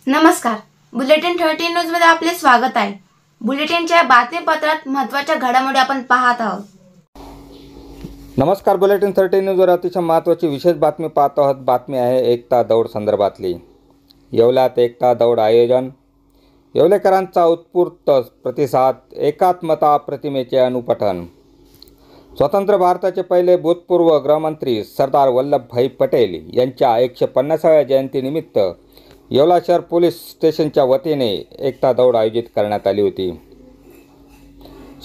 नमस्कार, bulletin 13 news मध्ये आपले स्वागत आहे। बुलेटिनच्या बातमीपत्रात महत्त्वाच्या घडामोडी आपण पाहत आहोत। नमस्कार, बुलेटिन 13 न्यूजवर अतिशय महत्त्वाची विशेष बातमी पाहत आहोत। बातमी आहे एकता दौड संदर्भातली। येवल्यात एकता दौड आयोजन, येवलेकरांचा उत्स्फूर्त प्रतिसाद, एकात्मता प्रतिमेचे अनुपठन। स्वतंत्र भारताचे पहिले भूतपूर्व गृहमंत्री सरदार वल्लभभाई पटेल यांच्या 150व्या जयंतीनिमित्त येवला शहर पोलीस स्टेशनच्या वतीने एकता दौड आयोजित करण्यात आली होती।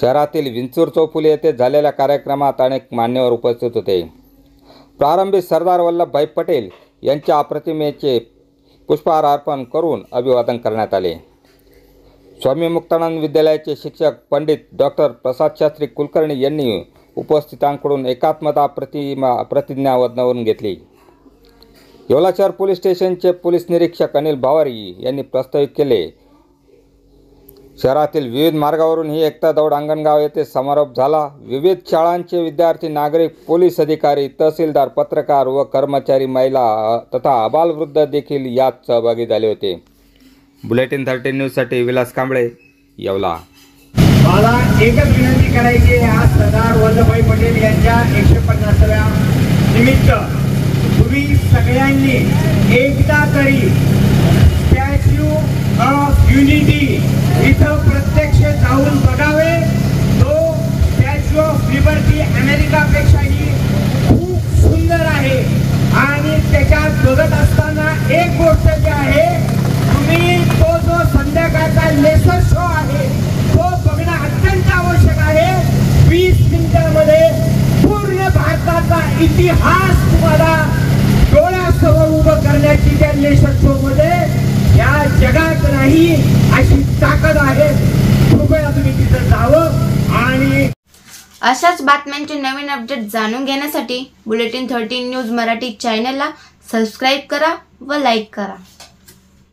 शहरातील विंचूर चौफुली येथे झालेल्या कार्यक्रमात अनेक मान्यवर उपस्थित होते। प्रारंभी सरदार वल्लभभाई पटेल यांच्या प्रतिमेचे पुष्पहार अर्पण करून अभिवादन करण्यात आले। स्वामी मुक्तानंद विद्यालयाचे शिक्षक पंडित डॉक्टर प्रसाद शास्त्री कुलकर्णी यांनी उपस्थितांकडून एकात्मता प्रतिज्ञावधनवरून घेतली। येवला शहर पोलीस स्टेशनचे पोलीस निरीक्षक अनिल भावारी यांनी प्रस्तावित केले। शहरातील विविध मार्गावरून ही एकता दौड अंगणगाव येथे समारोप झाला। विविध शाळांचे विद्यार्थी, नागरिक, पोलीस अधिकारी, तहसीलदार, पत्रकार व कर्मचारी, महिला तथा आबालवृद्ध देखील यात सहभागी झाले होते। बुलेटिन 13 न्यूजसाठी विलास कांबळे, येवला। मला एकच विनंती करायची आहे, आज सरदार वल्लभभाई पटेल यांच्या 150व्या निमित्त तुम्ही सगळ्यांनी एकदा तरी स्टॅच्यू ऑफ युनिटी इथं प्रत्यक्ष जाऊन बघावे। तो स्टॅच्यू ऑफ लिबर्टी अमेरिकापेक्षाही खूप सुंदर आहे आणि त्याच्यात बघत असताना एक गोष्ट जी आहे, तुम्ही तो जो संध्याकाळचा लेसर शो आहे तो बघणं अत्यंत आवश्यक आहे। 20 मिनिटांमध्ये पूर्ण भारताचा इतिहास तुम्हाला डोळ्यासमोर उभं करण्याची त्या लेसर शो मध्ये या जगात नाही अशी ताकद आहे। कृपया तुम्ही तिथं जावं आणि अशाच बातम्यांचे नवीन अपडेट जाणून घेण्यासाठी बुलेटिन 13 न्यूज मराठी चॅनलला सबस्क्राइब करा व लाईक करा।